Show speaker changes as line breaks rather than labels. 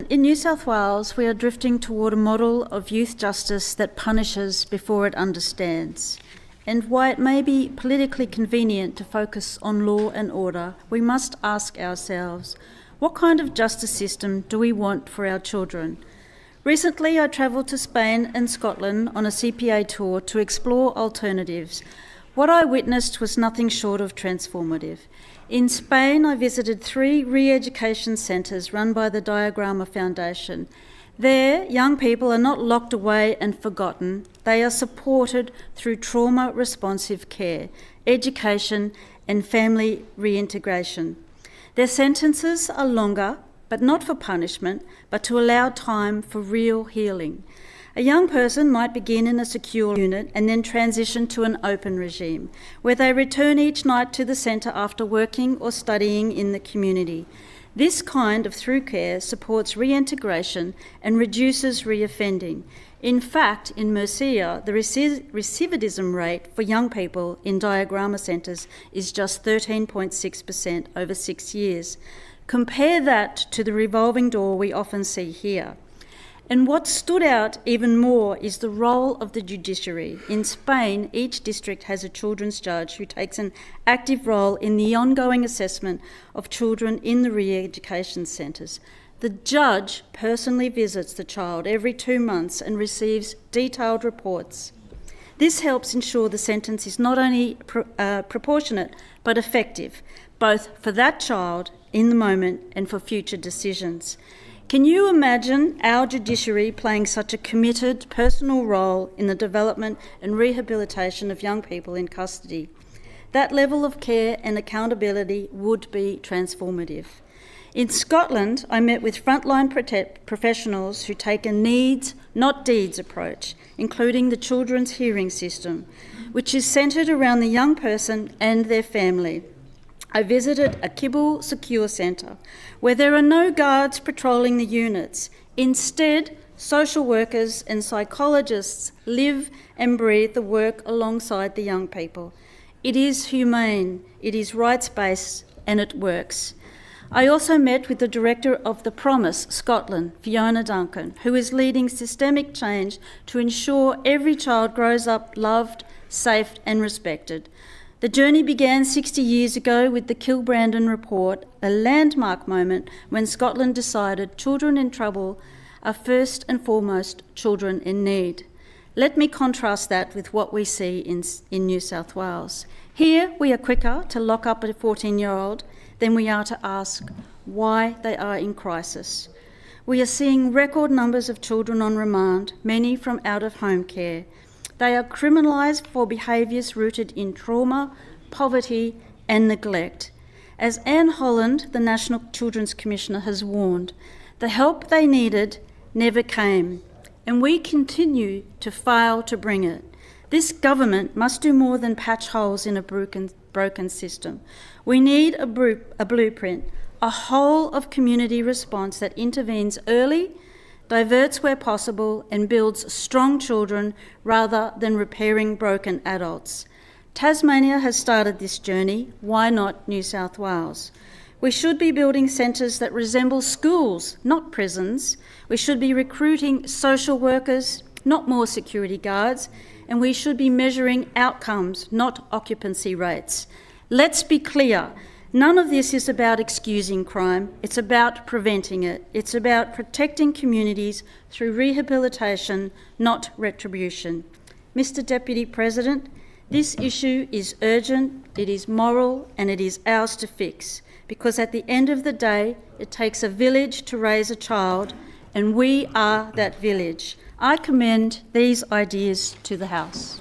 In New South Wales, we are drifting toward a model of youth justice that punishes before it understands. And while it may be politically convenient to focus on law and order, we must ask ourselves, what kind of justice system do we want for our children? Recently, I travelled to Spain and Scotland on a CPA tour to explore alternatives. What I witnessed was nothing short of transformative. In Spain, I visited 3 re-education centres run by the Diagrama Foundation. There, young people are not locked away and forgotten. They are supported through trauma-responsive care, education and family reintegration. Their sentences are longer, but not for punishment, but to allow time for real healing. A young person might begin in a secure unit and then transition to an open regime, where they return each night to the centre after working or studying in the community. This kind of through care supports reintegration and reduces reoffending. In fact, in Murcia, the recidivism rate for young people in Diagrama centres is just 13.6% over 6 years. Compare that to the revolving door we often see here. And what stood out even more is the role of the judiciary. In Spain, each district has a children's judge who takes an active role in the ongoing assessment of children in the re-education centres. The judge personally visits the child every 2 months and receives detailed reports. This helps ensure the sentence is not only proportionate but effective, both for that child in the moment and for future decisions. Can you imagine our judiciary playing such a committed personal role in the development and rehabilitation of young people in custody? That level of care and accountability would be transformative. In Scotland, I met with frontline professionals who take a needs, not deeds approach, including the children's hearing system, which is centred around the young person and their family. I visited a Kibble Secure Centre where there are no guards patrolling the units. Instead, social workers and psychologists live and breathe the work alongside the young people. It is humane, it is rights-based, and it works. I also met with the director of the Promise Scotland, Fiona Duncan, who is leading systemic change to ensure every child grows up loved, safe and respected. The journey began 60 years ago with the Kilbrandon Report, a landmark moment when Scotland decided children in trouble are first and foremost children in need. Let me contrast that with what we see in New South Wales. Here we are quicker to lock up a 14-year-old than we are to ask why they are in crisis. We are seeing record numbers of children on remand, many from out-of-home care. They are criminalised for behaviours rooted in trauma, poverty and neglect. As Anne Holland, the National Children's Commissioner, has warned, the help they needed never came, and we continue to fail to bring it. This government must do more than patch holes in a broken system. We need a blueprint, a whole of community response that intervenes early, diverts where possible and builds strong children rather than repairing broken adults. Tasmania has started this journey, why not New South Wales? We should be building centres that resemble schools, not prisons. We should be recruiting social workers, not more security guards, and we should be measuring outcomes, not occupancy rates. Let's be clear. None of this is about excusing crime, it's about preventing it. It's about protecting communities through rehabilitation, not retribution. Mr. Deputy President, this issue is urgent, it is moral, and it is ours to fix, because at the end of the day, it takes a village to raise a child, and we are that village. I commend these ideas to the House.